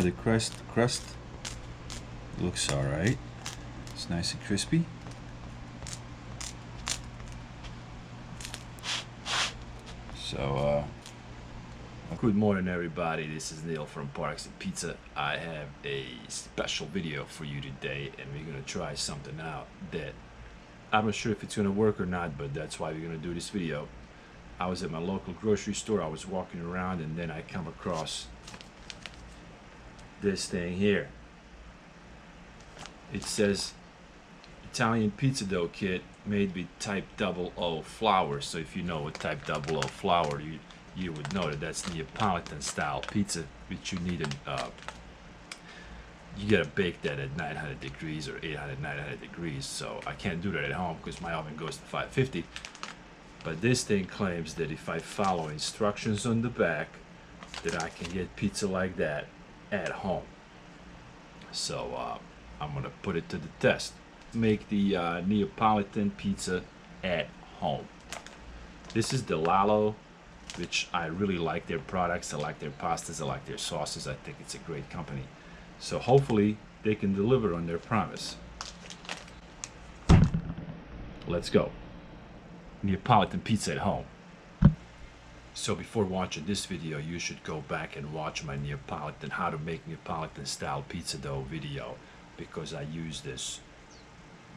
the crust looks all right. It's nice and crispy. So, good morning, everybody. This is Neil from Parks and Pizza. I have a special video for you today, and we're gonna try something out that I'm not sure if it's gonna work or not, but that's why we're gonna do this video. I was at my local grocery store. I was walking around, and then I come across this thing here. It says Italian pizza dough kit made with type 00 flour. So if you know what type 00 flour, you would know that that's Neapolitan style pizza, which you need you gotta bake that at 900 degrees or 800, 900 degrees. So I can't do that at home because my oven goes to 550. But this thing claims that if I follow instructions on the back, that I can get pizza like that at home. So I'm gonna put it to the test. Make the Neapolitan pizza at home. This is Delallo, which I really like their products. I like their pastas, I like their sauces. I think it's a great company. So hopefully they can deliver on their promise. Let's go. Neapolitan pizza at home. So before watching this video, you should go back and watch my Neapolitan, how to make Neapolitan style pizza dough video, because I use this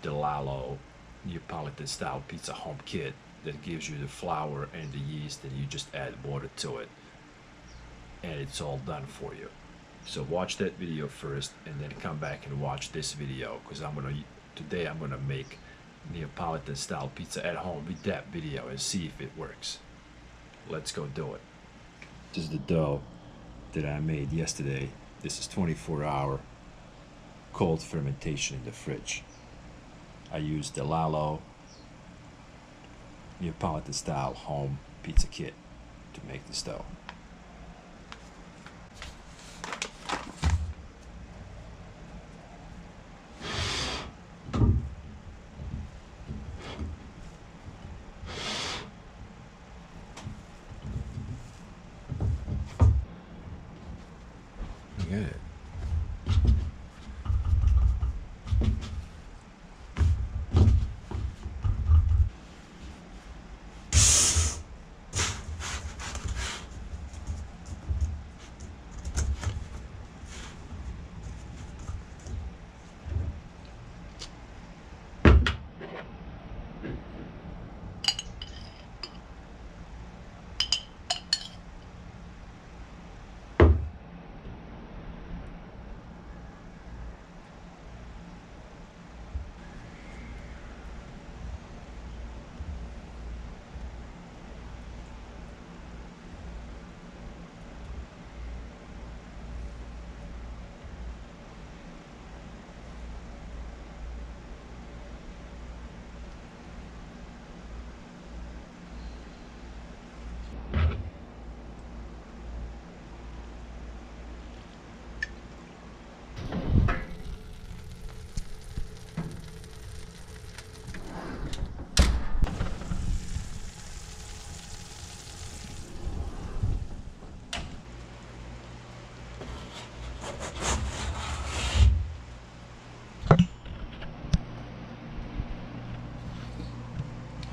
Delallo Neapolitan style pizza home kit that gives you the flour and the yeast, and you just add water to it, and it's all done for you. So watch that video first, and then come back and watch this video, because today I'm gonna make Neapolitan style pizza at home with that video and see if it works. Let's go do it. This is the dough that I made yesterday. This is 24-hour cold fermentation in the fridge. I used Delallo Neapolitan style home pizza kit to make this dough. Look at it.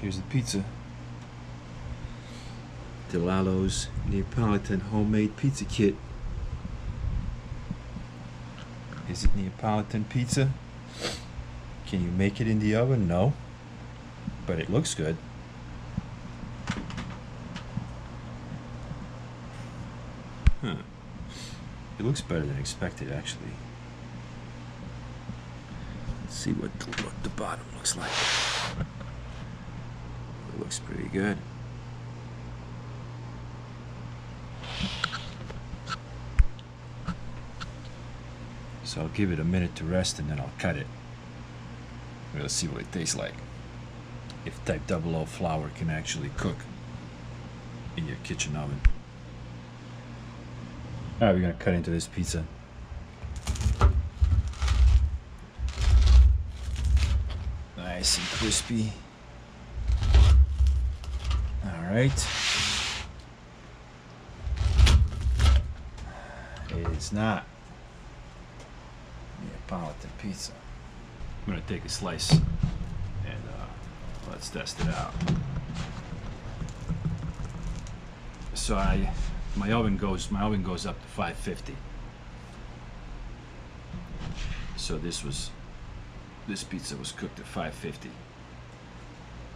Here's the pizza. Delallo's Neapolitan homemade pizza kit. Is it Neapolitan pizza? Can you make it in the oven? No. But it looks good. Huh. It looks better than expected, actually. Let's see what the bottom looks like. It looks pretty good. So I'll give it a minute to rest and then I'll cut it. We'll see what it tastes like. If type 00 flour can actually cook in your kitchen oven. Alright, we're gonna cut into this pizza. Nice and crispy. Alright. It is not. Neapolitan pizza. I'm gonna take a slice and let's test it out. So my oven goes up to 550. So this pizza was cooked at 550,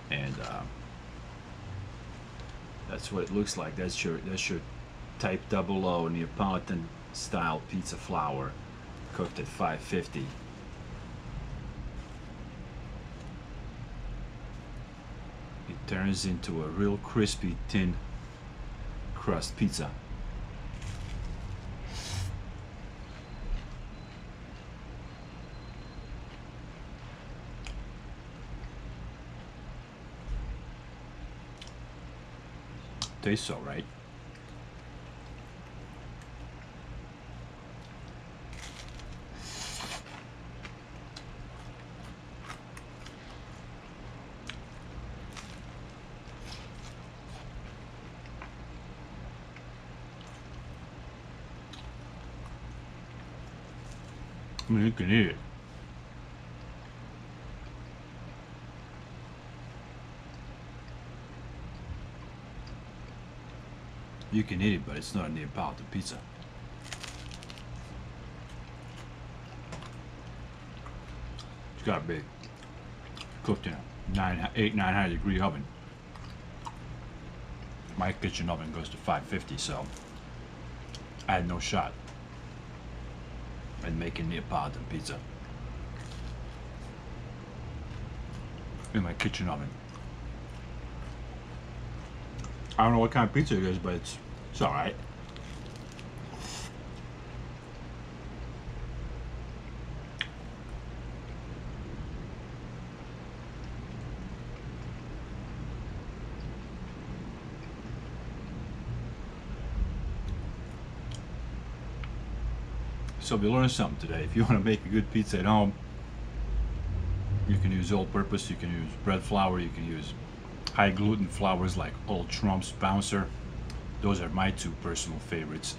and that's what it looks like. That's your type 00 Neapolitan style pizza flour, cooked at 550. It turns into a real crispy, thin crust pizza. Tastes all right. I mean, you can eat it. You can eat it, but it's not a Neapolitan pizza. It's got to be cooked in a 900 degree oven. My kitchen oven goes to 550, so I had no shot at making Neapolitan pizza in my kitchen oven. I don't know what kind of pizza it is, but it's all right. So we learned something today. If you want to make a good pizza at home, you can use all-purpose, you can use bread flour, you can use high gluten flours like Old Trump's Bouncer. Those are my two personal favorites.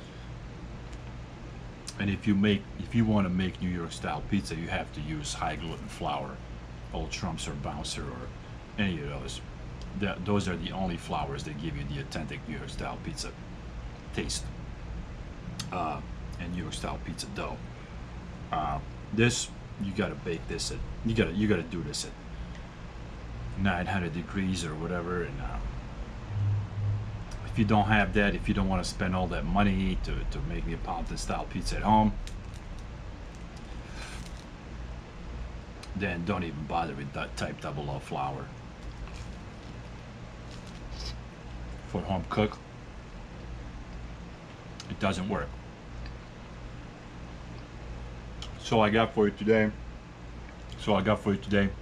And if you want to make New York style pizza, you have to use high gluten flour, Old Trump's or Bouncer or any of those. Those are the only flours that give you the authentic New York style pizza taste and New York style pizza dough. This, you gotta bake this at, you gotta do this at 900 degrees or whatever, and if you don't have that, if you don't want to spend all that money to make Neapolitan style pizza at home, then don't even bother with that type 00 flour. For home cook, it doesn't work. That's all I got for you today.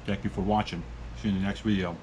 Thank you for watching. See you in the next video.